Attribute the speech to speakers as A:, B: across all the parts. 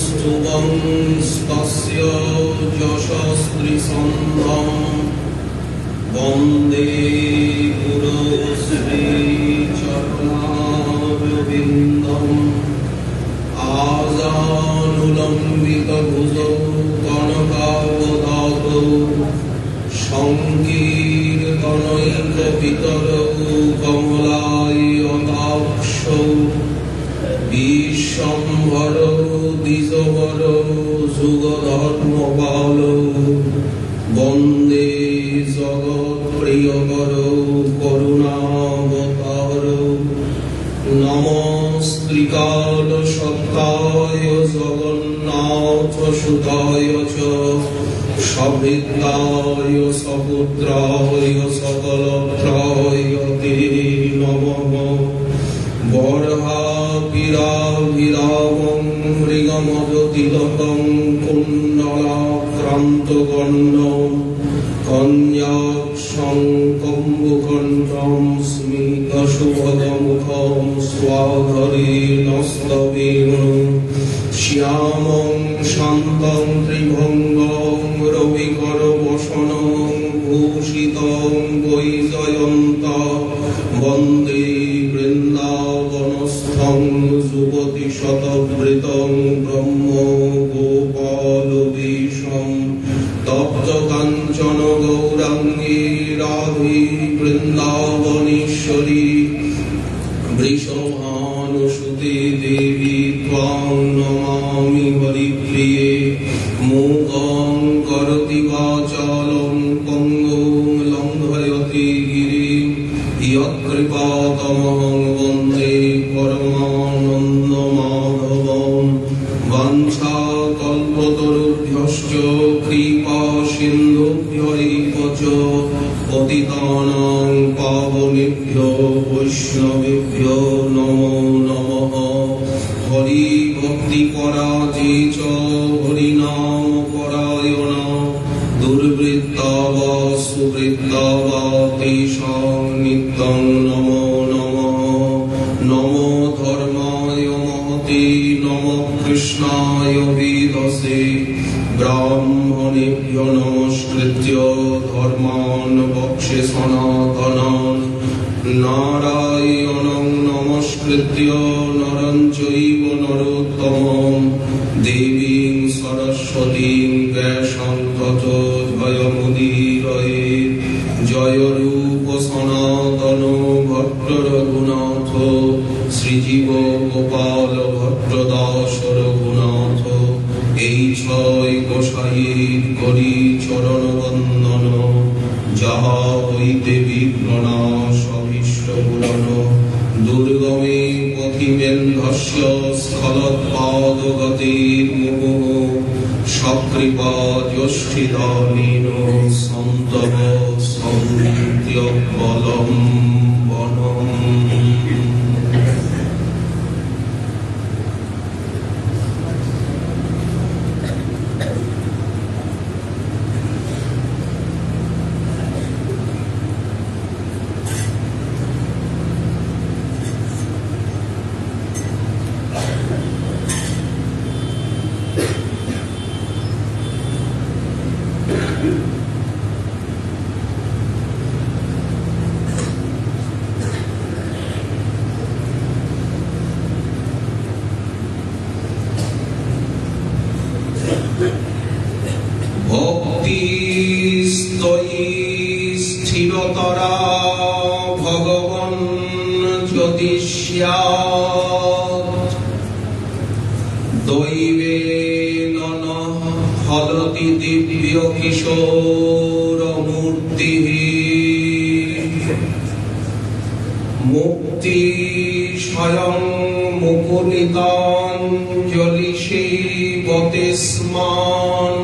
A: स्तुवं तस्य यशस्त्रिसन्धं वन्दे गुरो श्रीचरणारविन्दम् आजानुलम्बितभुजौ कनकावदातौ सङ्कीर्तनैकपितरौ कमलायताक्षौ विश्वम्भरौ द्विजवरौ जुगधर्मपालौ वन्दे जगत्प्रियकरौ करुणावतारौ नमस्त्रिकालसत्ताय जगन्नाथसुताय च सभृताय सपुत्राय सकलत्राय ते नमः बर्हाभिराभिरामं मृगमदतिलकं कुण्डलाक्रान्तकर्णं कन्याक्षं कम्बुकण्ठं स्मितसुभगमुखं स्वाधरेणस्तवेन श्यामं शान्तं त्रिभङ्गं रविकरवसनं भूषितं वैजयन्तं वन्दे वृन्दावनस्थं युवतिशतवृतं ब्रह्म गोपालवेशं तप्तकाञ्चन गौराङ्गी राधे वृन्दावनेश्वरी वृषभानुसुते देवी त्वां नमामि हरिप्रिये मूकं करोति वाचालं पङ्गुं लङ्घयति गिरिं यत्कृपातमहं वन्दे परमानन्दमाधवं वाञ्छाकल्पतरुभ्यश्च कृपासिन्धुभ्यैव च पतितानां पावनेभ्यो वैष्णवेभ्यो नमो नमः हरिभक्तिपराजे च हरिनामपरायण दुर्वृत्ता वा सुवृत्ता वा तेषां नित्यं नमो नमः नमो धर्माय महते नमः कृष्णाय वेदसे ब्राह्मणेभ्यो नमस्कृत्य धर्मान् वक्षे सनातनान् नारायणं नमस्कृत्य नरं चैव नरोत्तमं देवीं सरस्वतीं व्यासं ततो जयमुदीरयेत् जय रूप सनातन भट्ट रघुनाथ श्रीजीव गोपाल भट्टदास रघुनाथ এই ছয় গোসাইয়ের করি চরণ বন্দন যাহা হইতে বিঘ্ননাশ অভীষ্ট পূরণ দুর্গমে পথিমেন্ধস্য স্খলৎপাদগতির মুহুঃ সকৃপা জ্যেষ্ঠিদানেন সন্তব সন্ত্যবলম্বনম। স্থিরতরা ভগবান যদি স্যাৎ দৈবে নন হলতি দিব্য কিশোর মূর্তি মুক্তি স্বয়ং মুকুলিতাঞ্জলি সেবতে স্মান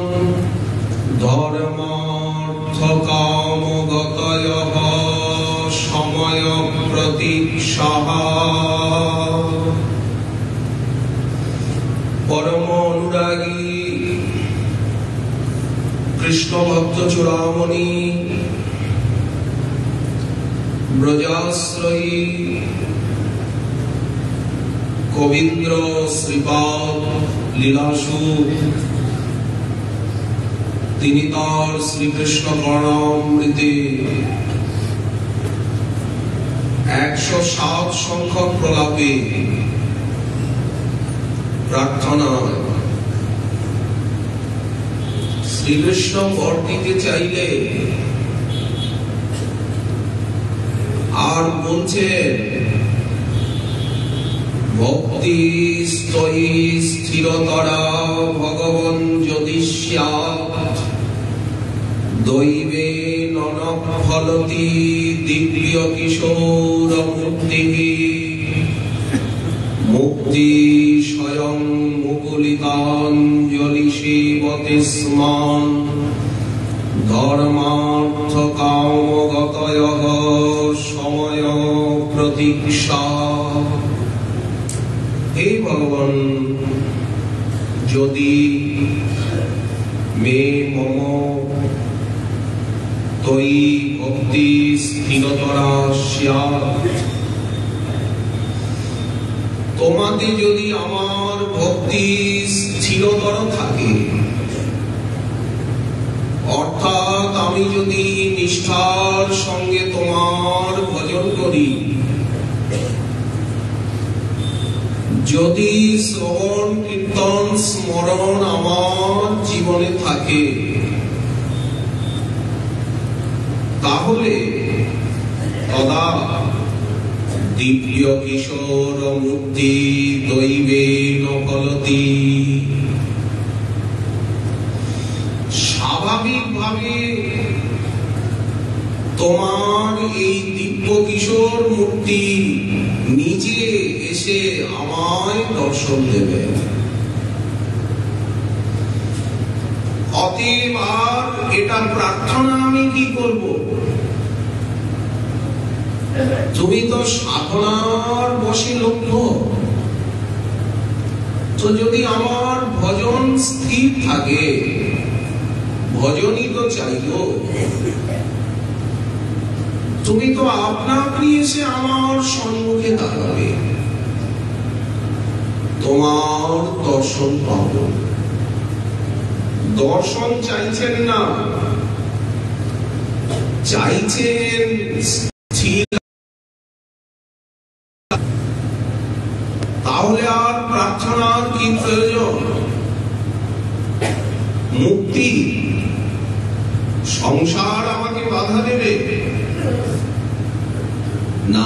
A: ধর্মার্থ কামগতয়ঃ সময় প্রতীক্ষাঃ পরম অনুরাগী কৃষ্ণ ভক্ত চূড়ামণি ব্রজাশ্রয়ী কবীন্দ্র শ্রীপাদ লীলাসুখ তিনি তার শ্রীকৃষ্ণ কর্ণামৃতে 107 সংখ্যক প্রলাপে প্রার্থনা শ্রীকৃষ্ণ বর দিতে চাইলে আর বলছেন ভক্তি স্তয়ী স্থিরতরা ভগবান যদি স্যাৎ দৈবে ননফলতি দিব্য কিশোর মুক্তি মুক্তি স্বয়ং মুকুলিতাঞ্জলি সেবতে স্মান ধর্মার্থ কামগতয়ঃ সময় প্রতীক্ষা। হে ভগবান, যদি মে মম তয়ি ভক্তি স্থিরতরা স্যাৎ, তোমাতে যদি আমার ভক্তি স্থিরতর থাকে, অর্থাৎ আমি যদি নিষ্ঠার সঙ্গে তোমার ভজন করি, যদি শ্রবণ কীর্তন স্মরণ আমার জীবনে থাকে, তাহলে তদা দিব্য কিশোর মুক্তি দৈবে নফলতি। স্বাভাবিকভাবে তোমার এই দিব্য কিশোর মূর্তি নিজে এসে আমায় দর্শন দেবে। অতএব আর এটা প্রার্থনা আমি কি করব? তুমি তো সাধনার বসে লক্ষ্য, তো যদি আমার ভজন স্থির থাকে, ভজনই তো চাইব, তুমি তো আপনা আপনি এসে আমার সম্মুখে দাঁড়াবে, তোমার দর্শন পাব। দর্শন চাইছেন না, চাইছেন স্থির। তাহলে আর প্রার্থনার কি প্রয়োজন? মুক্তি, সংসার আমাকে বাধা দেবে না,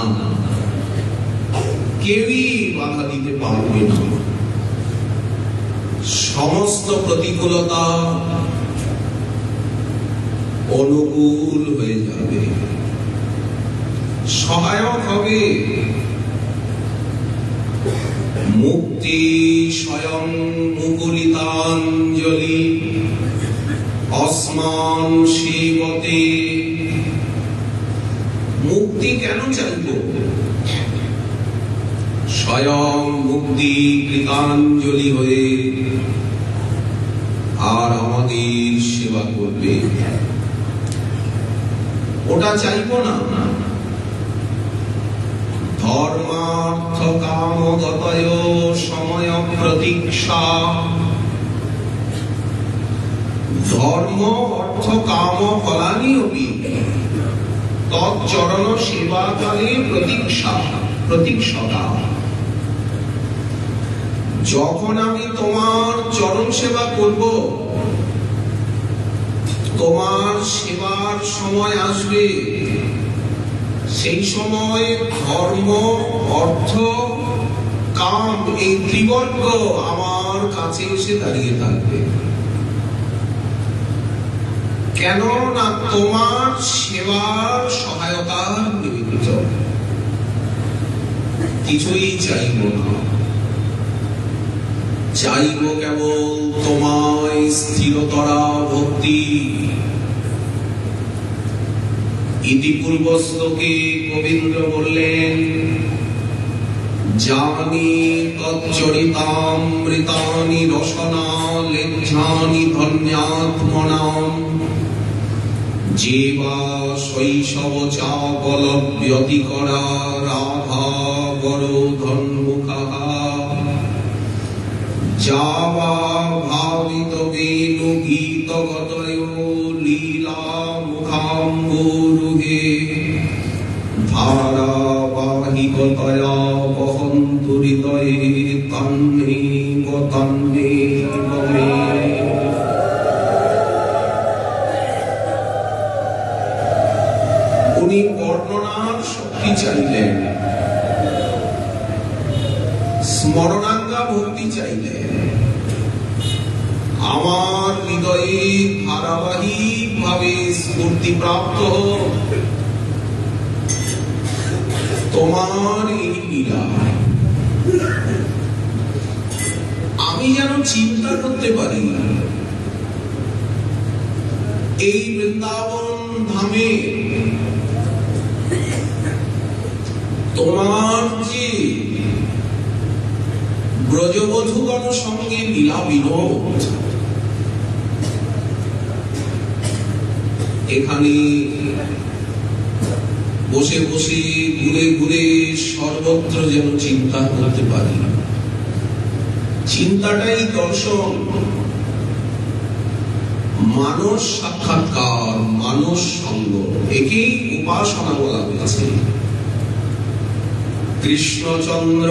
A: কেউই বাধা দিতে পারবে না। সমস্ত প্রতিকূলতা অনুকূল হয়ে যাবে, সহায়ক হবে। মুক্তি স্বয়ং মুকুলিতাঞ্জলি অস্মান সেবতে। মুক্তি কেন চাইব? স্বয়ং মুক্তি কৃতাঞ্জলি হয়ে আর আমাদের সেবা করবে, ওটা চাইব না। ধর্মার্থ কামগতয় সময় প্রতীক্ষা। ধর্ম অর্থ কাম ফলানি অপি তৎচরণ সেবাকালে প্রতীক্ষা। যখন আমি তোমার চরণ সেবা করব, তোমার সেবার সময় আসবে, সেই সময় ধর্ম অর্থ কাম এই ত্রিবর্গ আমার কাছে এসে দাঁড়িয়ে থাকবে। কেন না তোমার সেবার সহায়তার নিমিত্ত। কিছুই চাইব না, চাইব কেবল তোমায় স্থিরতরা ভক্তি। ইতিপূর্বস্তকে গোবিন্দ বললেন, জানি তচ্চরিতামৃতানি রসনা লেখ্যানি ধন্যাত্মনাম যেবা শৈশব চাবল ব্যতিকরা রাধা বরোধন্মুখা যাবা ভাবিত বেণু গীত গতয় লীলা মুখাম্বুরুহে ধারাবাহিকতয়া বহন্তু হৃদয়ে তন্মে তন্মে মে। উনি বর্ণনার শক্তি চাইলেন, স্মরণাঙ্গা ভক্তি চাইলেন। আমার হৃদয়ে ধারাবাহিক ভাবে স্ফূর্তি প্রাপ্ত হোক তোমার এই লীলা। আমি যেন চিন্তা করতে পারি এই বৃন্দাবন ধামে তোমার যে ব্রজবধূগণ সঙ্গে লীলা বিনোদ, এখানে বসে বসে ঘুরে ঘুরে সর্বত্র যেন চিন্তা করতে পারি। চিন্তাটাই দর্শন, মানস সাক্ষাৎকার, মানস সঙ্গ, একেই উপাসনা বলা হয়েছে। কৃষ্ণচন্দ্র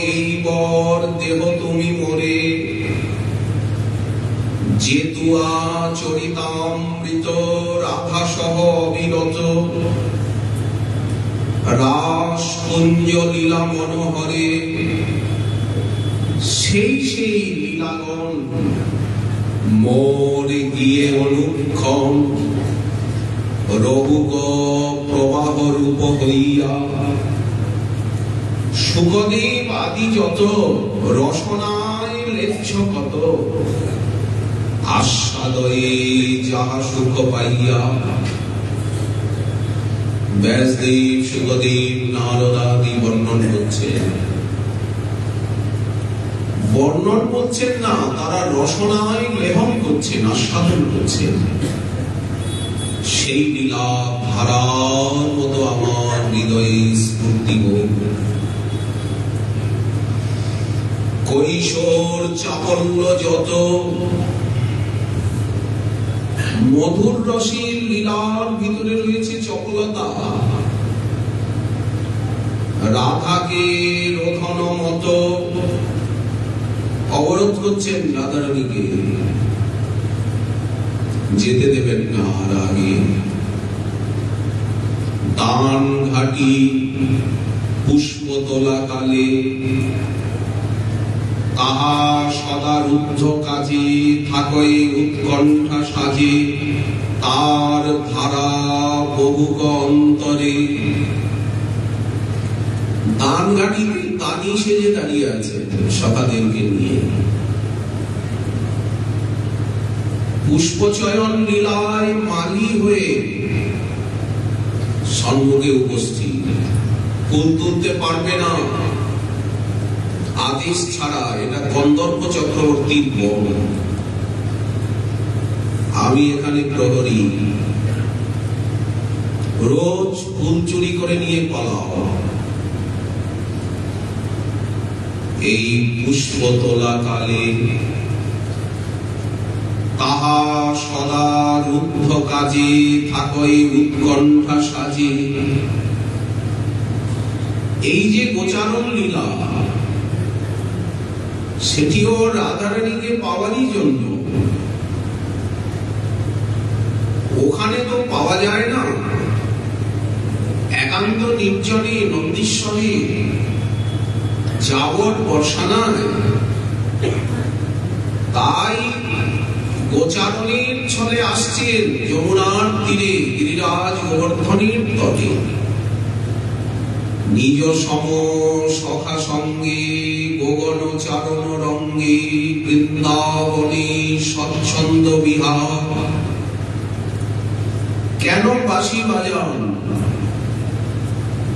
A: এই বর দেহ তুমি মোরে, যেতুয়া চরিতামৃত রাধা সহ অবিরত, রাস কুঞ্জ লীলা মনোহরে। সেই সেই লীলাগণ মোরে গিয়ে অনুক্ষণ রঘুগ প্রবাহ রূপ হইয়া, সুখদেব আদি যত রসনায় লেচ্ছ কত, আস্বাদয়ে যাহা সুখ পাইয়া। ব্যাসদেব, সুখদেব, নারদাদি বর্ণন করছেন। বর্ণন করছেন না, তারা রসনায় লেহন করছেন, আস্বাদন করছেন। সেই লীলা ধারার মতো আমার হৃদয়ে স্ফূর্তি হোক। কৈশোর চাপল্য যত মধুর রসের লীলার ভিতরে রয়েছে চপলতা। রাধাকে রোধন মতো অবরোধ করছেন রাধারানীকে, যেতে দেবেন না আর আগে। দান ঘাটি পুষ্প তোলা কালে তাহা সদা রুদ্ধ কাজে থাকয়ে উৎকণ্ঠা সাজে, তার ধারা বহুক অন্তরে। দান ঘাটিতে দানি সেজে দাঁড়িয়ে আছে সখাদেরকে নিয়ে। পুষ্পচয়ন লীলায় মালি হয়ে সম্মুখে উপস্থিত, ফুল তুলতে পারবে না আদেশ ছাড়া। এটা গন্ধর্ব চক্রবর্তীর বন। আমি এখানে প্রহরী, রোজ ফুল চুরি করে নিয়ে পালাও। এই পুষ্প তোলা কালে তাহা সদা রুদ্ধ কাজে থাকই উৎকণ্ঠা সাজে। এই যে গোচারণ লীলা, সেটিও রাধারানীকে পাওয়ারই জন্য। ওখানে তো পাওয়া যায় না, একান্ত নির্জনে নন্দীশ্বরে যাবর বর্ষানায়। তাই গোচারণের ছলে আসছেন যমুনার তীরে গিরিরাজ গোবর্ধনের তটে। নিজ সম সখা সঙ্গে গগন চারণ রঙ্গে বৃন্দাবনে স্বচ্ছন্দ বিহার। কেন বাঁশি বাজান?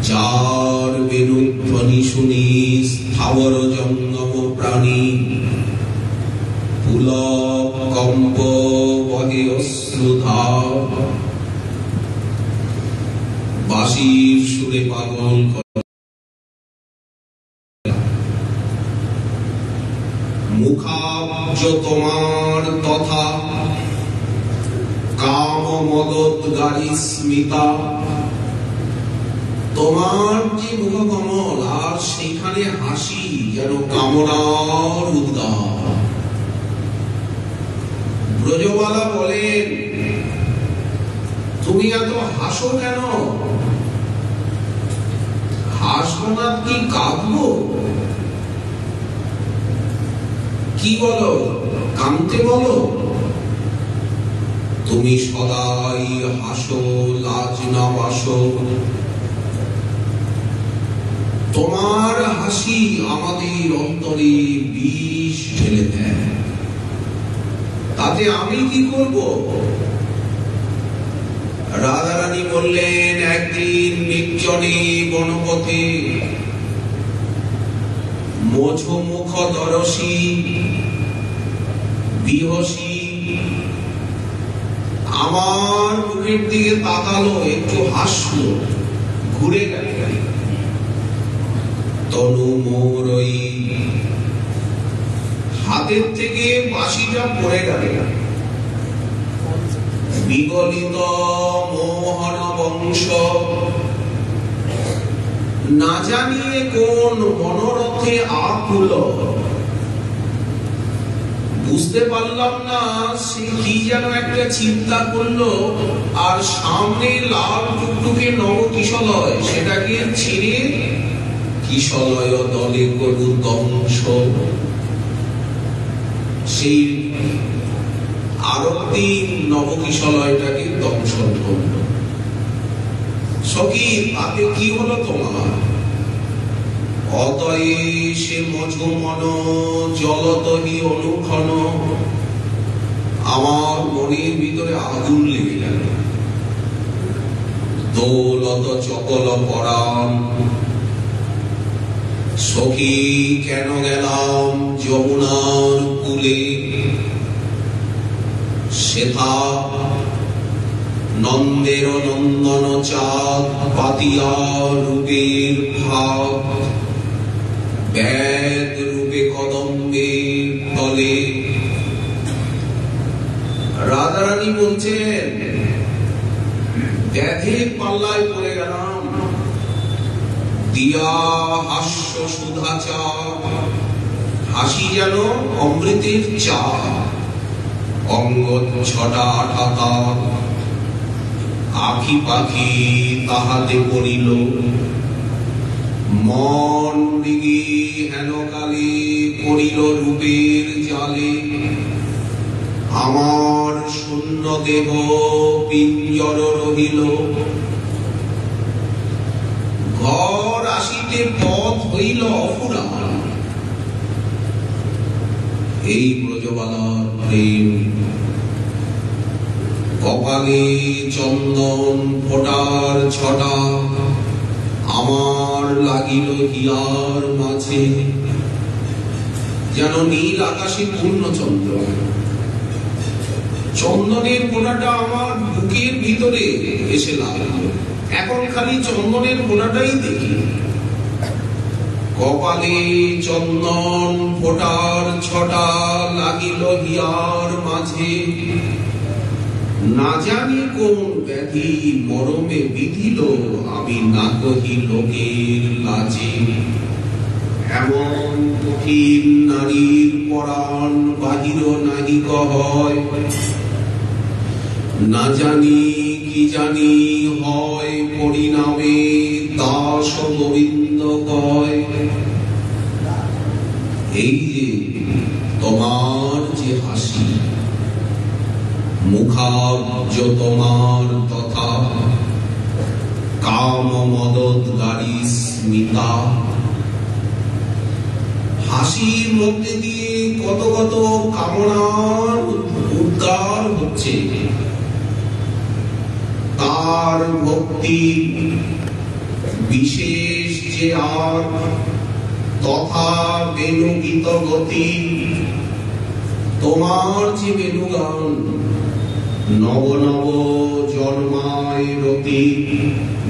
A: যার বেণুধ্বনি শুনি স্থাবর জঙ্গম প্রাণী পুলক কম্প বহে অশ্রুধা। বাঁশির সুরে পাগল মুখাব্জ তোমার তথা কাম মদোদ্গারী স্মিতা। তোমার যে মুখকমল আর সেখানে হাসি যেন কামনার উদ্গার। ব্রজবালা বলেন, তুমি এত হাসো কেন? হাসবো না কি কাঁদবো? কি বলো, কাঁদতে বলো? তুমি সদাই হাসো, লাজ না বাসো। তোমার হাসি আমাদের অন্তরে বিষ ঢেলে দেয়, তাতে আমি কি করব? রাধারানী বললেন, একদিন নির্জনে বনপথে মোঝমুখ দরসী বিহসী আমার মুখের দিকে তাকালো, একটু হাসলো, ঘুরে গেল। তনু মোর ওই হাতের থেকে বাঁশিটা পড়ে গেল। বিগলিত মোহন বংশ, না জানিয়ে কোন মনোরথে আকুল। বুঝতে পারলাম না সে কি যেন একটা চিন্তা করলো, আর সামনে লাল টুকটুকে নব কিশলয়, সেটাকে ছিঁড়ে কিশলয় দলে করু ধ্বংস। সেই আরতি নবকিশলয়টাকে দংশন করল। সখী, তাতে কি হলো তোমার? অতয়ে সে মঝমন জলতহি অনুক্ষণ। আমার মনের ভিতরে আগুন লেগে গেল। দৌলত চকল পরাণ, সখী কেন গেলাম যমুনার কূলে? সেথা নন্দের নন্দন চাঁদ পাতিয়া রূপের ভাগ, ব্যাগ রূপে কদম্বের তলে। রাধারানী বলছেন, ব্যাধের পাল্লায় পড়ে গেলাম। দিয়া হাস্য সুধা চা, হাসি যেন অমৃতের চা। অঙ্গ ছটা আঠাতা, আখি পাখি তাহাতে পড়িল। মন মৃগী হেন কালে পড়িল রূপের জালে। আমার শূন্য দেহ পিঞ্জর রহিল। ঘর আসিতে পথ হইল অফুরান। এই ব্রজবালার প্রেম। কপালে চন্দন ফোটার ছটা, আমার লাগিল হিয়ার মাঝে। যেন নীল আকাশে পূর্ণচন্দ্র। চন্দনের ফোঁটাটা আমার বুকের ভিতরে এসে লাগলো। এখন খালি চন্দনের ফোঁটাটাই দেখি। কপালে চন্দন ফোটার ছটা, লাগিল হিয়ার মাঝে। না জানি কোন ব্যাধি মরমে বিধিল, আমি না কহি লোকের লাজে। এমন কঠিন নারীর পরাণ বাহির নাহি কয়। না জানি কি জানি হয় পরিণামে, দাস গোবিন্দ কয়। এই যে তোমার যে হাসি, মুখাব্জ তোমার তথা কাম মদোদ্গারী স্মিতা। হাসির মধ্যে দিয়ে কত কত কামনার উদ্গার হচ্ছে। তার ভক্তি বিশেষ যে আর তথা বেণুগীত গতি। তোমার যে বেণুগান নব নব জন্মায় রতি।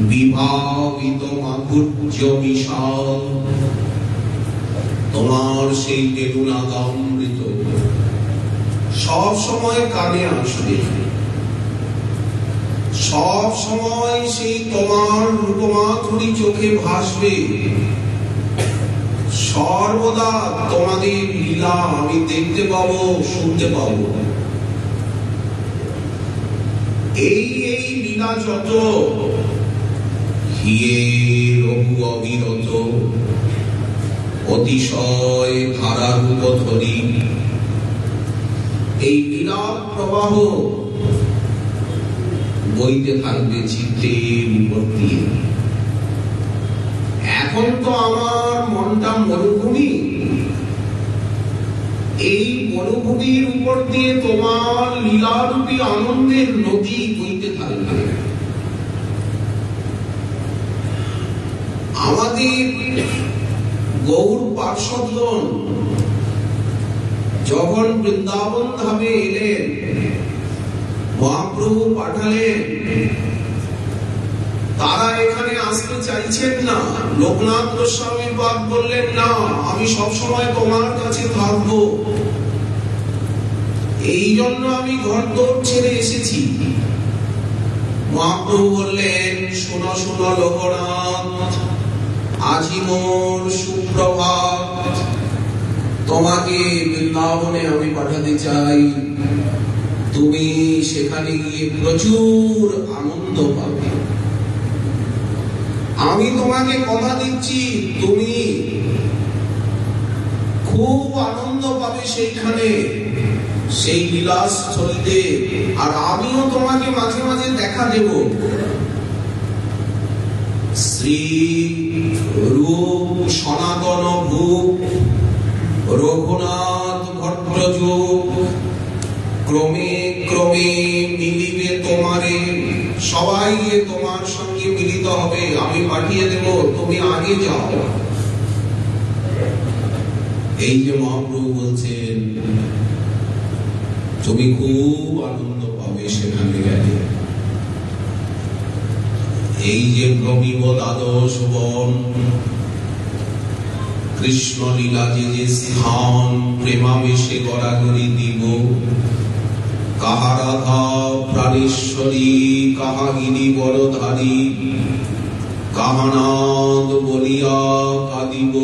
A: বিভাবিত মাধুর্য বিশাল তোমার সেই বেদুনাদামৃত সব সময় কানে আসবে, সব সময় সেই তোমার রূপমাধুরী চোখে ভাসবে, সর্বদা তোমাদের লীলা আমি দেখতে পাবো, শুনতে পাবো। এই লীলা যত হিয়ে রঘু অবিরত অতিশয় ধারারূপ ধরি, এই লীলা প্রবাহ বইতে থাকবে চিত্তের উপর দিয়ে। এখন তো আমার মনটা মরুভূমি, এই মরুভূমির উপর দিয়ে তোমার লীলারূপী আনন্দের নদী বইতে থাকবে। আমাদের গৌর পার্শ্বদগণ যখন বৃন্দাবন ধামে এলেন, মহাপ্রভু পাঠালেন, তারা এখানে আসতে চাইছেন না। লোকনাথ গোস্বামী পাদ বললেন, না, আমি সবসময় তোমার কাছে থাকবো, এই জন্য আমি ঘর দৌড় ছেড়ে এসেছি। মহাপ্রভু বললেন, শোনো শোনো লোকনাথ, আজি মোর সুপ্রভাত, তোমাকে বৃন্দাবনে আমি পাঠাতে চাই। তুমি সেখানে গিয়ে প্রচুর আনন্দ পাবে। আমি তোমাকে কথা দিচ্ছি, তুমি খুব আনন্দ পাবে সেইখানে, সেই বিলাসস্থলীতে। আর আমিও তোমাকে মাঝে মাঝে দেখা দেব। শ্রী রূপ সনাতন ভূপ রঘুনাথ ভট্টযুগ ক্রমে ক্রমে মিলিবে তোমারে, সবাই তোমার সঙ্গে মিলিত হবে, আমি পাঠিয়ে দেব, তুমি আগে যাও। এই যে মহাপ্রভু বলছেন, তুমি খুব আনন্দ পাবে সেখানে গেলে। এই যে প্রমিব দ্বাদশ বন, কৃষ্ণ লীলা যে স্থান, প্রেমাবেশে গড়াগড়ি দিব, কাহা রাধা প্রাণেশ্বরী, কাহা গিরি বড়ধারী, কাহানাদ বলিয়া কাঁদিব।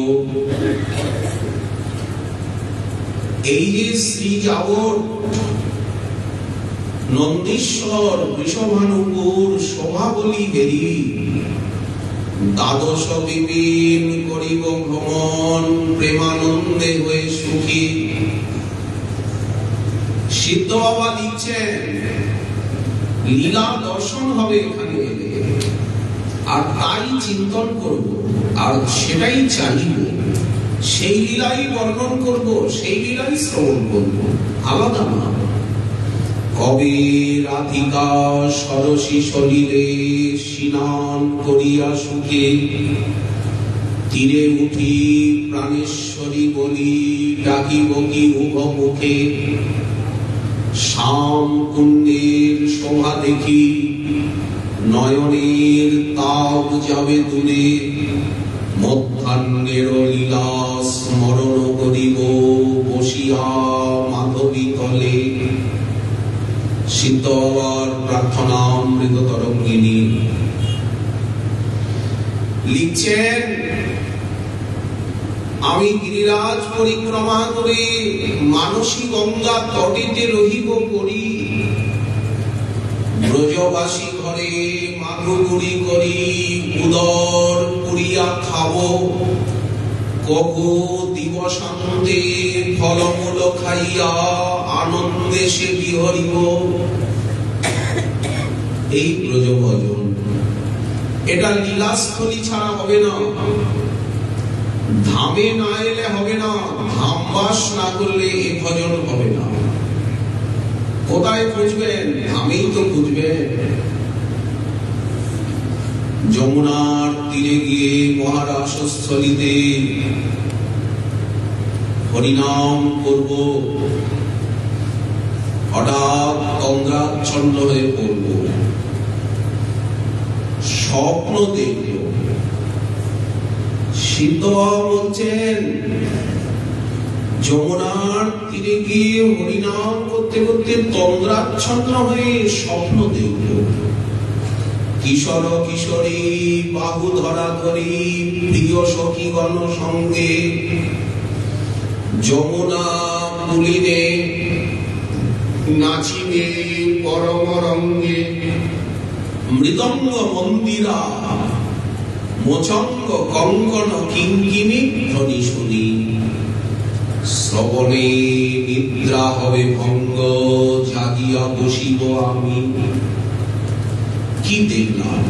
A: এই যে শ্রী যাবর নন্দীশ্বর বৃষভানুপুর শোভাবলী বেরি, দ্বাদশ বিপিন করিব ভ্রমণ, প্রেমানন্দে হয়ে সুখী। সিদ্ধ বাবা দিচ্ছেন, লীলা দর্শন হবে এখানে এলে, আর তাই চিন্তন করব, আর সেটাই চাইব, সেই লীলাই বর্ণন করব, সেই লীলাই শ্রবণ করব, আলাদা না। কবে রাধিকা সরসী শরীরে স্নান করিয়া সুখে, তীরে উঠি প্রাণেশ্বরী বলি, ডাকিব কি উভ মুখে। শ্যাম কুণ্ডের শোভা দেখি, নয়নের তাপ যাবে দূরে, মধ্যাহ্নের লীলা স্মরণ করিব বসিয়া মাধবী তলে। সিদ্ধ বাবার প্রার্থনা অমৃত তরঙ্গিনী লিখছেন, আমি গিরিরাজ পরিক্রমা করে মানসী গঙ্গা তটেতে রহিব করি, ব্রজবাসী ঘরে মাধুগুড়ি করি, উদর পুরিয়া খাব, কবু দিবসান্তে ফলমূল খাইয়া আনন্দে সে বিহরিব। এই ব্রজভজন, এটা লীলাস্থলী ছাড়া হবে না, ধামে না এলে হবে না, ধামবাস না করলে এ ভজন হবে না। কোথায় খুঁজবেন? ধামেই তো খুঁজবেন। যমুনার তীরে গিয়ে মহারাসস্থলীতে হরিনাম করব, হঠাৎ তন্দ্রাচ্ছন্ন হয়ে পড়ব, স্বপ্ন দেখব। সিদ্ধ বাবা বলছেন, যমুনার তীরে গিয়ে হরিনাম করতে করতে তন্দ্রাচ্ছন্ন হয়ে স্বপ্ন দেখব। কিশোর কিশোরী বাহু ধরা ধরি প্রিয় সখীগণ সঙ্গে যমুনা পুলিনে নাচিবে পরম রঙ্গে। মৃদঙ্গ মন্দিরা মোচঙ্গ কঙ্কণ কিঙ্কিণী ধ্বনি শুনি। শ্রবণে নিদ্রা হবে ভঙ্গ, জাগিয়া বসিব আমি। কি দেখলাম,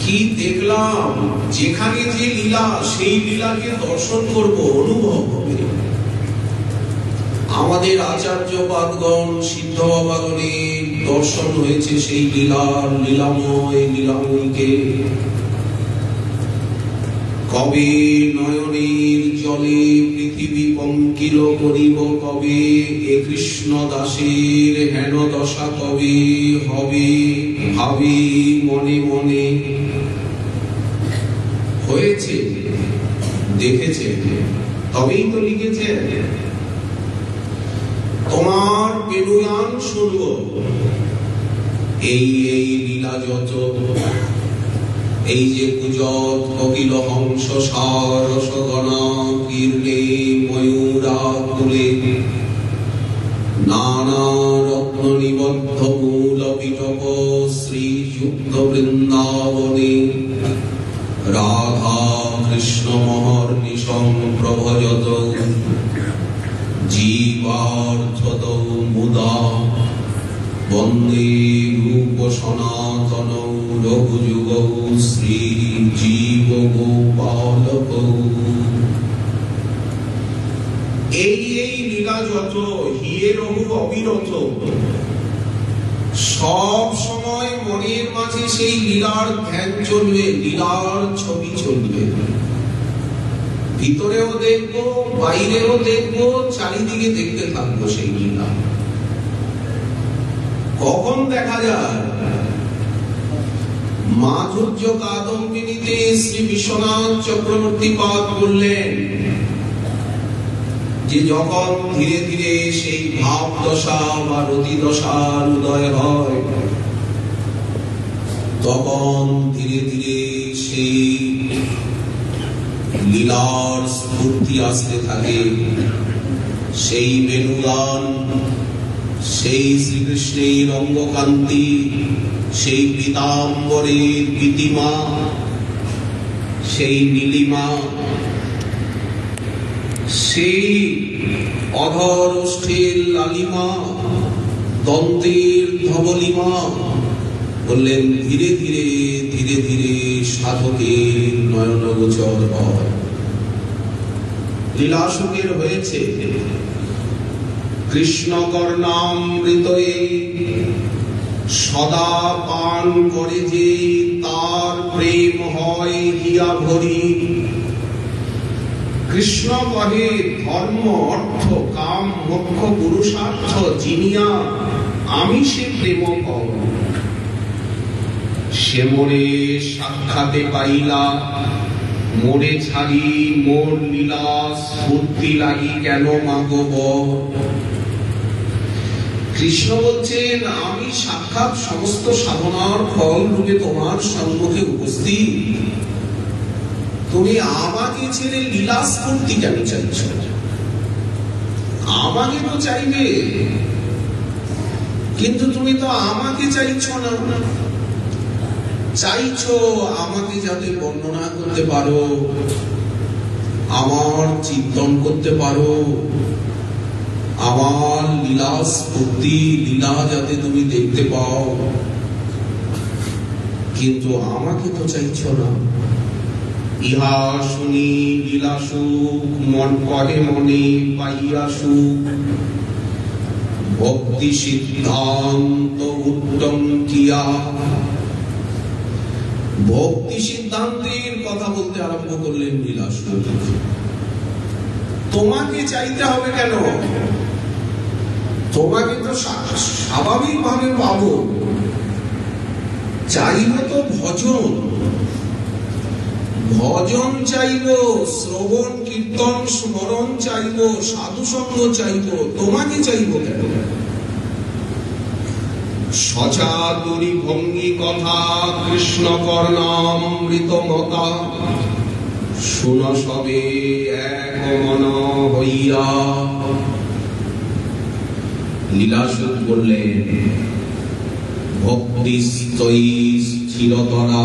A: কি দেখলাম? যেখানে যে লীলা, সেই লীলাকে দর্শন করব, অনুভব হবে। আমাদের আচার্যপাদগণ সিদ্ধ বাবাগণের দর্শন হয়েছে সেই লীলার লীলাময় লীলাময়ীকে। কবে নয়নের জলে পৃথিবী পঙ্কিল করিব, কবে এ কৃষ্ণ দাসের হেন দশা কবে হবে, ভাবি মনে মনে। হয়েছে, দেখেছে, তবেই তো লিখেছে। তোমার বেণুগান শুনব, এই এই লীলা যত, এই যে কুজত কপিল হংস সারসগণা কীর্ণে ময়ূরা কুলে নানা রত্ন নিবদ্ধ মূল পিটক শ্রীযুক্ত বৃন্দাবনে রাধা কৃষ্ণ মহর্নিশং প্রভজত জীবার্থদ মুদা বন্দে রূপ সনাতন রঘুযুগ শ্রী জীব গোপালক। এই এই লীলা যত হিয়ে রহু অবিরত, সব সময় মনের মাঝে সেই লীলার ধ্যান চলবে, লীলার ছবি চলবে। ভিতরেও দেখবো, বাইরেও দেখবো, চারিদিকে দেখতে থাকবো সেই লীলা। কখন দেখা যায়? মাধুর্য কাদম্বিনীতে শ্রী বিশ্বনাথ চক্রবর্তী পাদ বললেন যে যখন ধীরে ধীরে সেই ভাব দশা বা রতি দশার উদয় হয়, তখন ধীরে ধীরে সেই লীলার স্ফূর্তি আসতে থাকে। সেই বেণুগান, সেই শ্রীকৃষ্ণের অঙ্গকান্তি, সেই পীতাম্বরের পীতিমা, সেই নীলিমা, সেই অধর ওষ্ঠের লালিমা, দন্তের ধবলিমা, বললেন ধীরে ধীরে ধীরে ধীরে সাধকের নয়নগোচর হয়। লীলাসুকের হয়েছে। কৃষ্ণ কর্ণামৃত সদা পান করে যে, তার প্রেম হয় হিয়া ভরি। কৃষ্ণ কহে ধর্ম অর্থ কাম মোক্ষ পুরুষার্থ জিনিয়া আমি সে প্রেম কম। সে মোরে সাক্ষাতে পাইলা, মোরে ছাড়ি মোর লীলা স্ফূর্তি লাগি কেন মাগব। কৃষ্ণ বলছেন আমি সাক্ষাৎ সমস্ত সাধনার ফল রূপে তোমার সম্মুখে উপস্থিত, তুমি আমাকে ছেড়ে লীলা স্ফূর্তি কেন চাইছ? আমাকে তো চাইবে, কিন্তু তুমি তো আমাকে চাইছো না। চাইছো আমাকে যাতে বর্ণনা করতে পারো, আমার চিন্তন করতে পারো, আমার লীলা স্ফূর্তি লীলা যাতে তুমি দেখতে পাও, কিন্তু আমাকে তো চাইছো না। ইহা শুনি লীলা সুখ মন কহে মনে পাইয়া সুখ, ভক্তি সিদ্ধান্ত উত্তম কিয়া। ভক্তি সিদ্ধান্তের কথা বলতে আরম্ভ করলেন লীলাসুখ। তোমাকে চাইতে হবে কেন? তোমাকে তো স্বাভাবিক ভাবে পাবো। চাইবে তো ভজন। ভজন চাইব, শ্রবণ কীর্তন স্মরণ চাইব, সাধু সঙ্গ চাইব, তোমাকে চাইব কেন? সচাতুরী ভঙ্গি কথা কৃষ্ণ কর্ণামৃত মতা, শুন সবে এক মন হইয়া। লীলাসুর বললেন, ভক্তি স্তয়ী স্থিরতরা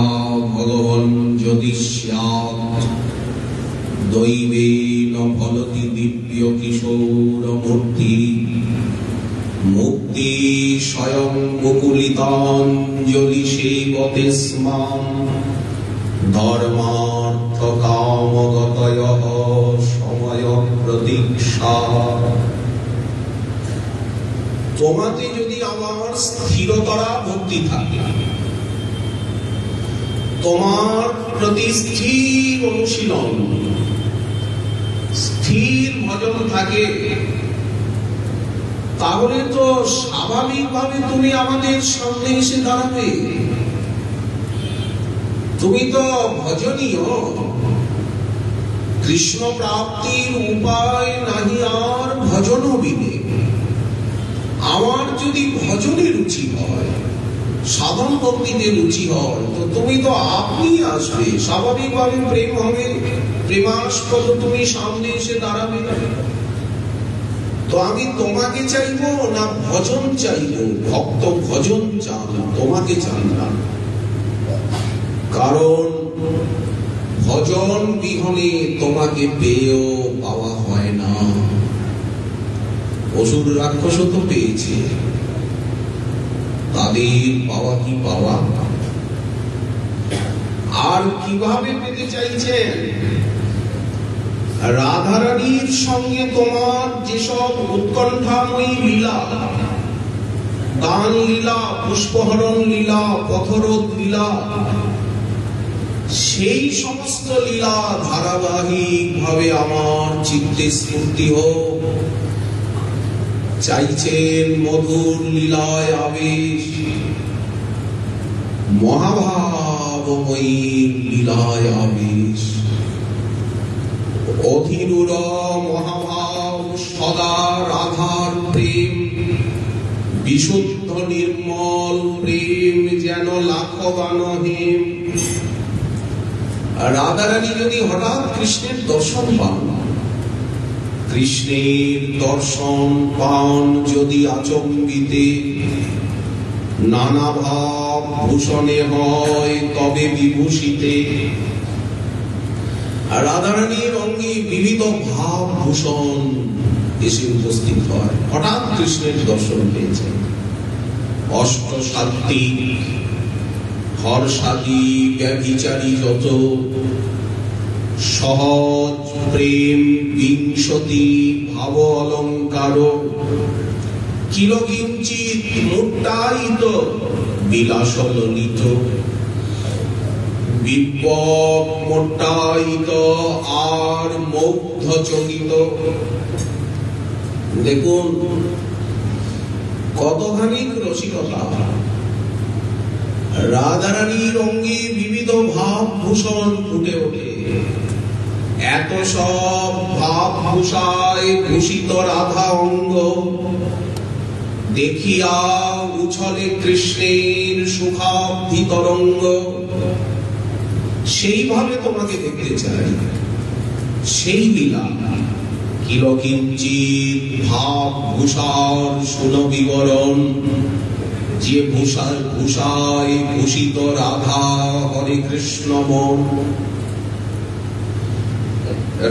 A: ভগবান যদি স্যাৎ, দৈবেন ফলতি দিব্য কিশোর মূর্তি, মুক্তি স্বয়ং মুকুলিতাঞ্জলি সেবতে স্মাম, ধর্মার্থ কামগতয়ঃ সময় প্রতীক্ষা। তোমাতে যদি আমার স্থিরতরা ভক্তি থাকে, তোমার প্রতি স্থির অনুশীলন, স্থির ভজন থাকে, তাহলে তো স্বাভাবিকভাবে তুমি আমাদের সামনে এসে দাঁড়াবে। তুমি তো ভজনীয়। কৃষ্ণ প্রাপ্তির উপায় নাহি আর ভজন বিনে। আমার যদি ভজনে রুচি হয়, সাধন ভক্তিতে রুচি হয়, তো তুমি তো আপনি আসবে, স্বাভাবিকভাবে প্রেম হবে, প্রেমাস্পদ তুমি সামনে এসে দাঁড়াবে। তো আমি তোমাকে চাইবো না ভজন চাইবো? ভক্ত ভজন চান, তোমাকে চান না। কারণ ভজন বিহনে তোমাকে পেয়েও পাওয়া হয় না। অসুর রাক্ষস তো পেয়েছে, তাদের পাওয়া কি পাওয়া? আর কিভাবে পেতে চাইছেন? রাধারানীর সঙ্গে তোমার যেসব উৎকণ্ঠাময়ী লীলা, দান লীলা, পুষ্পহরণ লীলা, পথরোধ লীলা, সেই সমস্ত লীলা ধারাবাহিক ভাবে আমার চিত্তে স্ফূর্তি হোক। চাইছেন মধুর লীলায় আবেশ, মহাভাবময়ী লীলায় আবেশ। অধীরুর মহাভাব সদা রাধার প্রেম, বিশুদ্ধ নির্মল প্রেম যেন লাখবান হেম। রাধারানী যদি হঠাৎ কৃষ্ণের দর্শন পান, কৃষ্ণের দর্শন পান যদি আচম্বিতে, নানা ভাব ভূষণে হয় তবে বিভূষিতে। রাধারানীর অঙ্গে বিবিধ ভাব ভূষণ এসে উপস্থিত হয়। হঠাৎ কৃষ্ণের দর্শন পেয়েছেন। অষ্টসাত্ত্বিক, হর্ষাদি, ব্যভিচারী যত, সহজ প্রেম বিংশতি ভাব অলঙ্কার, কিলকিঞ্চিত মুক্তায়িত বিলাস ললিত, বিপ্লব মোটায়িত আর মুগ্ধ চকিত। দেখুন কতখানি রসিকতা। রাধারানীর অঙ্গে বিবিধ ভাব ভূষণ ফুটে ওঠে। এত সব ভাব ভূষায় ভূষিত রাধা অঙ্গ দেখিয়া উছলে কৃষ্ণের সুখাব্ধি তরঙ্গ। সেইভাবে তোমাকে দেখতে চাই। সেই লীলা কিলকিঞ্চিত ভাব ভূষার শুন বিবরণ, যে ভূষায় ভূষিত রাধা হরে কৃষ্ণ মন।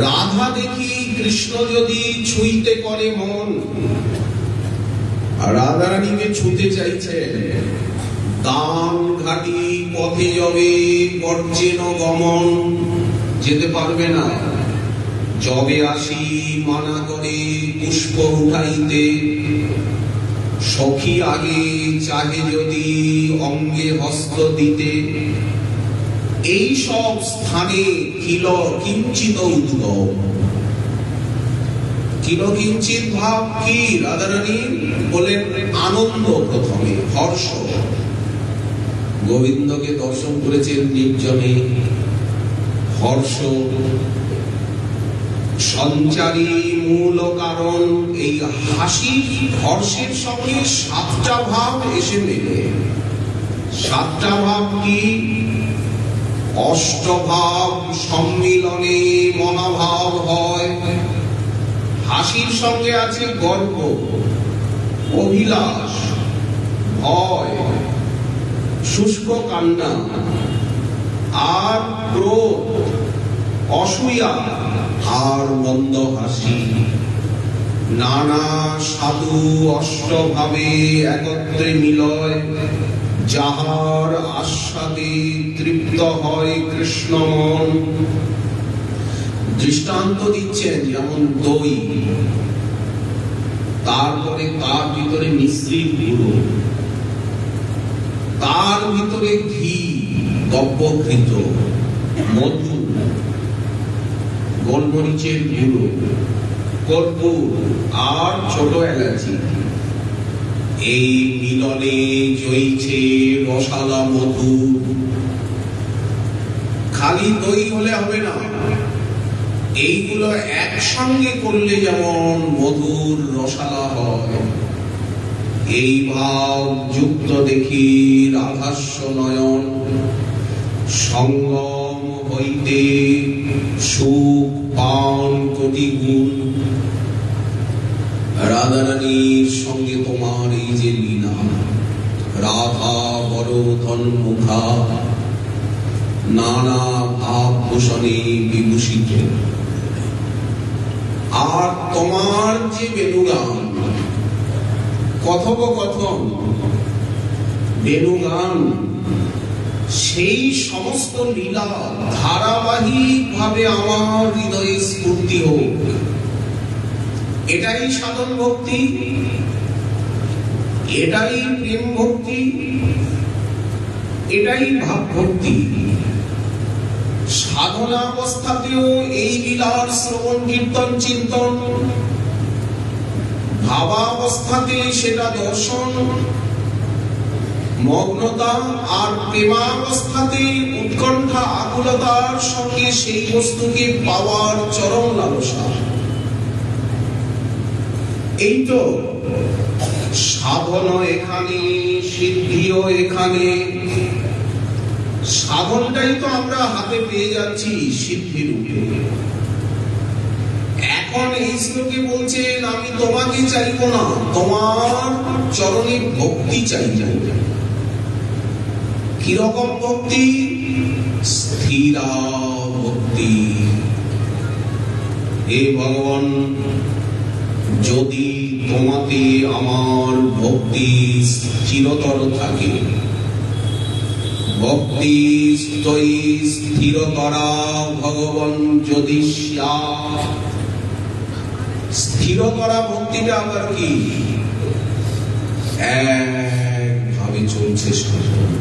A: রাধা দেখি কৃষ্ণ যদি ছুঁইতে করে মন, রাধারানীকে ছুঁতে চাইছে। দান ঘাটি পথে যাবে বর্জেন গমন, যেতে পারবে না। যবে আসি মানা করে পুষ্প উঠাইতে, সখী আগে চাহে যদি অঙ্গে হস্ত দিতে। এই সব স্থানে কিল কিঞ্চিত উদ্গম। কিল কিঞ্চিত ভাব কি? রাধারানী বলেন আনন্দ, প্রথমে হর্ষ। গোবিন্দকে দর্শন করেছেন নির্জনে, হর্ষ সঞ্চারী মূল কারণ। এই হাসি হর্ষের সঙ্গে সাতটা ভাব এসে মেলে। সাতটা ভাব কি? অষ্টভাব সম্মিলনে মহাভাব হয়। হাসির সঙ্গে আছে গর্ব, অভিলাষ, ভয়, শুষ্ক কান্না, আর ক্রোধ, অসূয়া, আর মন্দ হাসি। নানা সাধু অষ্টভাবে একত্রে মিলয়, যাহার আস্বাদে তৃপ্ত হয় কৃষ্ণ মন। দৃষ্টান্ত দিচ্ছেন, যেমন দই, তারপরে তার ভিতরে মিশ্রিত গুঁড়ো, তার ভিতরে ঘি দ্রব্যকৃত, মধু, গোলমরিচের গুঁড়ো, কর্পূর আর ছোট এলাচি। এই মিলনে জয়ছে রসালা মধু। খালি দই হলে হবে না, এইগুলো একসঙ্গে করলে যেমন মধুর রসালা হয়। এই ভাব যুক্ত দেখি রাধাস্য নয়ন, সঙ্গম হইতে সুখ পান কোটি গুণ। রাধারানীর সঙ্গে তোমার এই যে লীলা, রাধা বড় ধনমুখা, নানা ভাব ভূষণে বিভূষিত। আর তোমার যে বেণুগান, কথোপকথন, বেণুগান, সেই সমস্ত লীলা ধারাবাহিক ভাবে আমার হৃদয়ে স্ফূর্তি হোক। এটাই সাধন ভক্তি, এটাই প্রেম ভক্তি, এটাই ভাব ভক্তি। সাধনা অবস্থাতেও এই লীলার শ্রবণ কীর্তন চিন্তন, ভাবাবস্থাতে সেটা দর্শন মগ্নতা, আর প্রেমাবস্থাতে উৎকণ্ঠা আকুলতার সঙ্গে সেই বস্তুকে পাওয়ার চরম লালসা। এই তো সাধন এখানে, সিদ্ধিও এখানে। সাধনটাই তো আমরা হাতে পেয়ে যাচ্ছি সিদ্ধি রূপে। এখন এই শ্লোকে বলছেন, আমি তোমাকে চাইব না, তোমার চরণে ভক্তি চাইব। কিরকম ভক্তি? স্থিরা ভক্তি। হে ভগবান, যদি তোমাতে আমার ভক্তি চিরতর থাকে, ভক্তি স্থির করা ভগবান যদি স্থির করা ভক্তিটা আবার কি? একভাবে চলছে সাধন।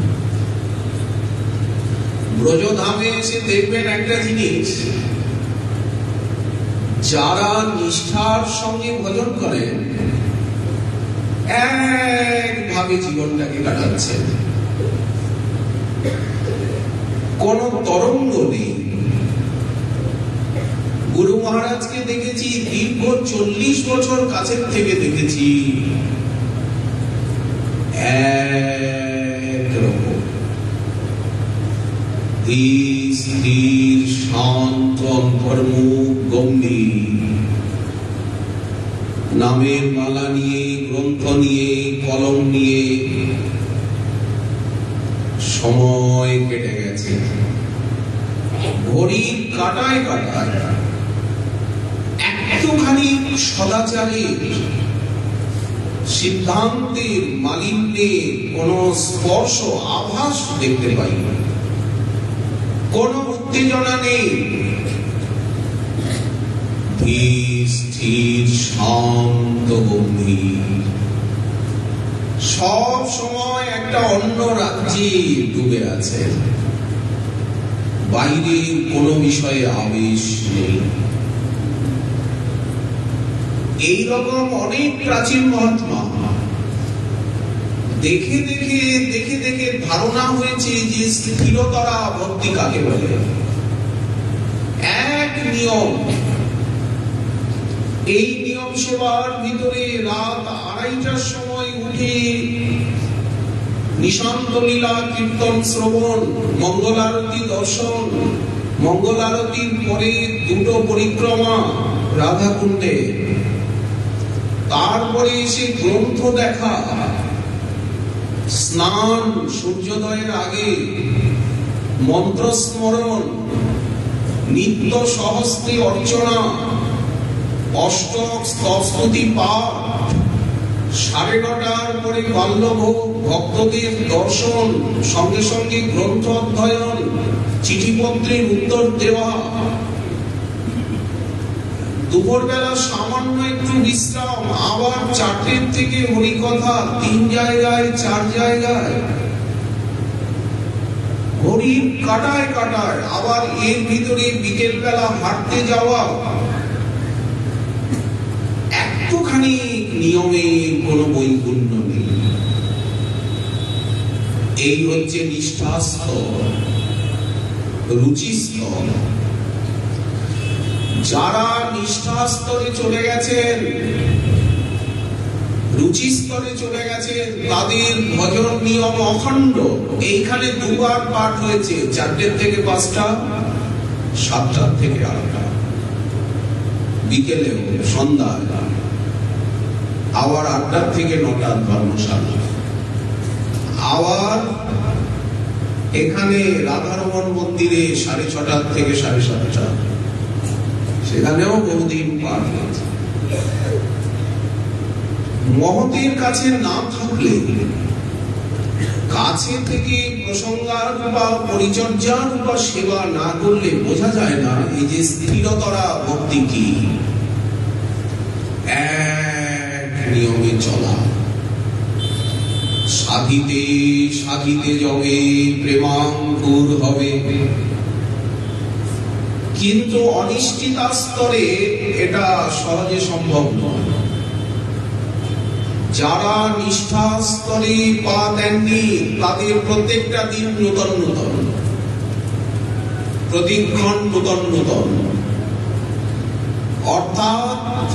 A: ব্রজধামে এসে দেখবেন একটা জিনিস, যারা নিষ্ঠার সঙ্গে ভজন করেন একভাবে জীবনটাকে কাটাচ্ছেন, কোন তরঙ্গ নেই। গুরু মহারাজকে দেখেছি দীর্ঘ 40 বছর কাছের থেকে দেখেছি, একরকম স্থির শান্ত অন্তর্মুখ গম্ভীর, নামের মালা নিয়ে, গ্রন্থ নিয়ে, কলম নিয়ে সময় কেটে গেছে। ঘড়ির কাটায় কাটায় একটুখানি সদাচারের, সিদ্ধান্তের, মালিন্যের কোন স্পর্শ আভাস দেখতে পাই না। কোন উত্তেজনা নেই, স্থির শান্ত গম্ভীর, সব সময় একটা অন্য রাজ্যে ডুবে আছে। বাইরে কোনো বিষয়ে আবেশ নেই। এইরকম অনেক প্রাচীন মহাত্মা দেখে দেখে দেখে দেখে ধারণা হয়েছে যে স্থিরতরা ভক্তি কাকে বলে। এক নিয়ম। এই নিয়ম সেবার ভিতরে রাত 2:30টার সময় উঠে নিশান্ত লীলা কীর্তন শ্রবণ, মঙ্গল আরতি দর্শন, মঙ্গল আরতির পরে 2টো পরিক্রমা রাধাকুণ্ডে, তারপরে এসে গ্রন্থ দেখা, স্নান সূর্যোদয়ের আগে, মন্ত্র স্মরণ, নিত্য সহস্রে অর্চনা, অষ্টক স্তবস্তুতি পাঠ, 9:30টার পরে বাল্যভোগ, ভক্তদের দর্শন, সঙ্গে সঙ্গে গ্রন্থ অধ্যয়ন, চিঠিপত্রের উত্তর দেওয়া, দুপুরবেলা সামান্য একটু বিশ্রাম, আবার 4টে থেকে হরিকথা, 3 জায়গায় 4 জায়গায় হরি কাটায় কাটায়, আবার এর ভিতরে বিকেল বেলা হাঁটতে যাওয়া। একটুখানি নিয়মে কোনো বৈগুণ্য নেই। এই হচ্ছে নিষ্ঠাস্তর, রুচিস্তর। যারা নিষ্ঠাস্তরে চলে গেছেন, রুচিস্তরে চলে গেছেন, তাদের ভজন নিয়ম অখণ্ড। এইখানে 2বার পাঠ হয়েছে, 4টে থেকে 5টা, 7টা থেকে 8টা, বিকেলে সন্ধ্যায়, আবার 8টা থেকে 9টা ধর্মশালা, আবার এখানে রাধারমণ মন্দিরে 6:30 থেকে 7:30, সেখানেও বহুদিন পাঠ হয়েছে। মহতের কাছে না থাকলে, কাছে থেকে প্রসঙ্গারূপা পরিচর্যারূপা সেবা না করলে বোঝা যায় না এই যে স্থিরতরা ভক্তি কি। এক নিয়মে চলা, সাধিতে সাধিতে যবে প্রেমাঙ্কুর হবে, কিন্তু অনিষ্ঠিতা স্তরে এটা সহজে সম্ভব নয়। যারা নিষ্ঠা স্তরে পা দেননি, তাদের প্রত্যেকটা দিন নূতন নূতন, প্রতিক্ষণ নূতন নূতন। অর্থাৎ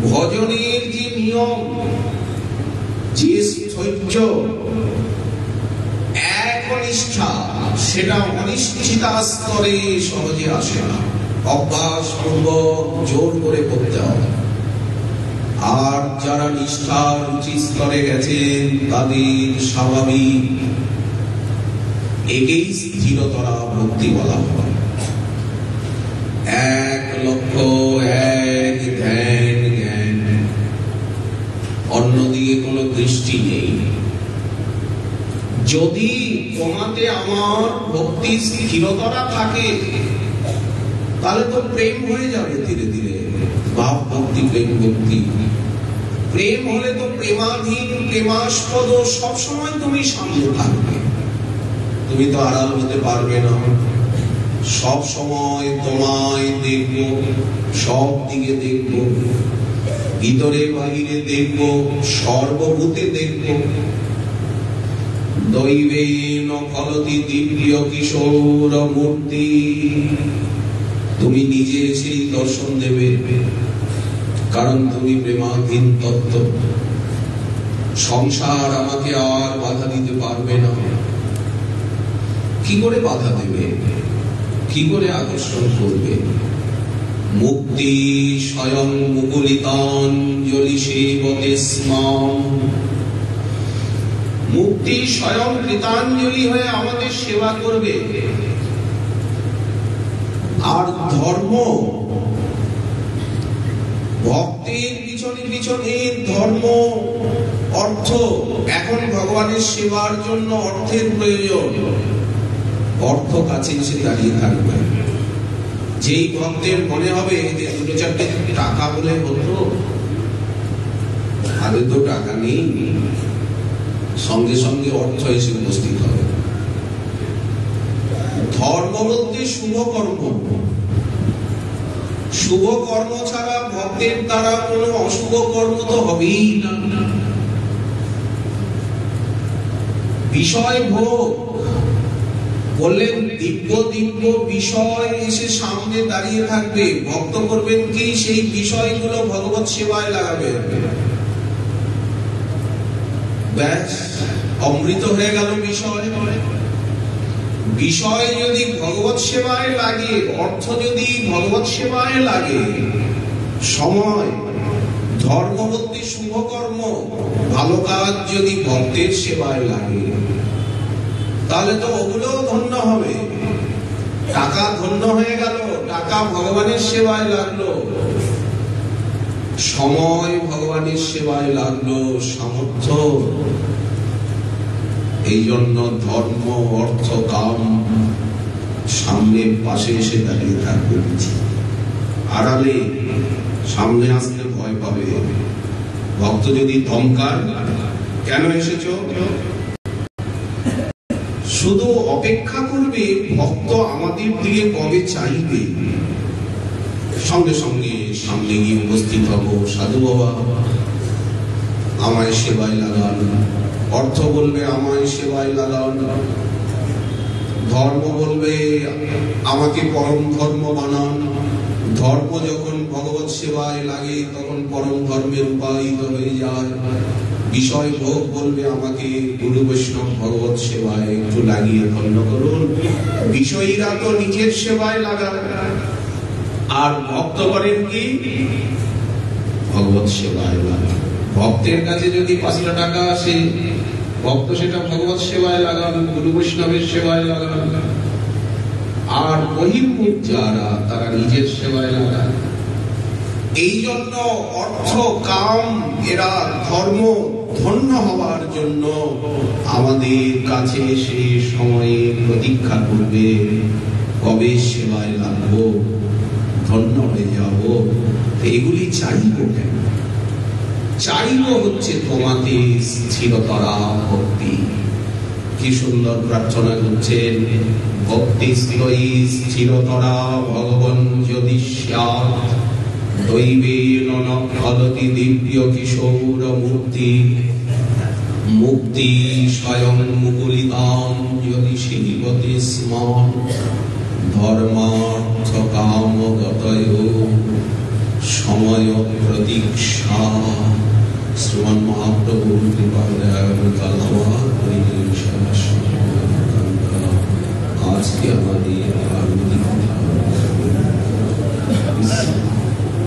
A: ভজনের যে নিয়ম, যে স্থৈর্য, একনিষ্ঠা, সেটা অনিশ্চিতা স্তরে সহজে আসে না। অভ্যাস পূর্বক জোর করে করতে হবে। আর যারা নিষ্ঠা রুচি স্তরে গেছেন, তাদের স্বাভাবিক, একেই স্থিরতরা ভক্তি বলা হয়। এক লক্ষ্য, এক ধ্যান জ্ঞান, অন্যদিকে কোনো দৃষ্টি নেই। যদি তোমাতে আমার ভক্তি স্থিরতরা থাকে, তাহলে তো প্রেম হয়ে যাবে ধীরে ধীরে। ভাব ভক্তি, প্রেম ভক্তি। প্রেম হলে তো প্রেমাধীন, প্রেমাস্পদ সবসময় তুমি সামনে থাকবে। তুমি তো আড়াল হতে পারবে না। সব সময় তোমায় দেখব, সব দিকে দেখব, ভিতরে বাহিরে দেখব, সর্বভূতে দেখব। দৈবেন ফলতি দিব্য কিশোর মূর্তি, তুমি নিজে সেই দর্শন দেবে, কারণ তুমি প্রেমাধীন তত্ত্ব। সংসার আমাকে আর বাধা দিতে পারবে না। কি করে বাধা দেবে? কি করে আকর্ষণ করবে? মুক্তি স্বয়ং মুকুলিতাঞ্জলি সেবতে স্মাম, মুক্তি স্বয়ং কৃতাঞ্জলি হয়ে আমাদের সেবা করবে। আর ধর্ম, ভক্তের পিছনে পিছনে ধর্ম, অর্থ। এখন ভগবানের সেবার জন্য অর্থের প্রয়োজন, অর্থ কাছে এসে দাঁড়িয়ে থাকবে। যেই ভক্তের মনে হবে যে 2-4টে টাকা বলে হতো, আগে তো টাকা নেই, সঙ্গে সঙ্গে অর্থ এসে উপস্থিত হবে। ধর্ম বলতে শুভ কর্ম, শুভ কর্ম ছাড়া ভক্তের দ্বারা কোনো অশুভ কর্ম তো হবেই না। বিষয় ভোগ, বললেন দিব্য দিব্য বিষয় এসে সামনে দাঁড়িয়ে থাকবে, ভক্ত করবেন কি সেই বিষয়গুলো ভগবত সেবায় লাগাবে, ব্যাস অমৃত হয়ে গেল বিষয়। বিষয় যদি ভগবত সেবায় লাগে, অর্থ যদি ভগবত সেবায় লাগে, সময় ধর্মবর্তী শুভকর্ম ভালো কাজ যদি ভক্তের সেবায় লাগে, তাহলে তো ওগুলোও ধন্য হবে। টাকা ধন্য হয়ে গেল, টাকা ভগবানের সেবায় লাগলো, সময় ভগবানের সেবায় লাগলো, সামর্থ্য। এই জন্য ধর্ম অর্থ কাম সামনে পাশে এসে দাঁড়িয়ে থাকবে, আড়ালে সামনে আসতে ভয় পাবে। ভক্ত যদি ধমকার কেন এসেছো, শুধু অপেক্ষা করবে ভক্ত আমাদের দিকে কবে চাইবে, সঙ্গে সঙ্গে সামনে গিয়ে উপস্থিত হব, সাধু বাবা আমায় সেবায় লাগান, অর্থ বলবে আমায় সেবায় লাগান, ধর্ম বলবে আমাকে পরম ধর্ম বানান। ধর্ম যখন ভগবত সেবায় লাগে তখন পরম ধর্মে রূপায়িত হয়ে যায়। বিষয় ভোগ বলবে আমাকে গুরু বৈষ্ণব ভগবত সেবায় একটু লাগিয়ে ধন্য করুন। বিষয়ীরা তো নিজের সেবায় লাগান, আর ভক্ত করেন কি ভগবত সেবায় লাগান। ভক্তের কাছে যদি 5টা টাকা আসে, ভক্ত সেটা ভগবত সেবায় লাগান, গুরু বৈষ্ণবের সেবায় লাগান। আর বহির্মুখ যারা, তারা নিজের সেবায় লাগান। এই জন্য অর্থ কাম এরা ধর্ম ধন্য হওয়ার জন্য আমাদের কাছে এসে সময়ে প্রতীক্ষা করবে, কবে সেবায় লাগবো, ধন্য হয়ে যাব। এগুলি চাইব কেন? চাইব হচ্ছে তোমাকে স্থিরতরা ভক্তি। কি সুন্দর প্রার্থনা করছেন, ভক্তি স্থিরতরা ভগবান যদি দৈবেন ফলতি দিব্য কিশোর মূর্তি, মুক্তি স্বয়ং মুকুলিতাম যদি শিবতে স্মরণ, ধর্মার্থ কাম গতয় সময় প্রতীক্ষা। শ্রীমান মহাপ্রভুর কৃপা আজকে আমাদের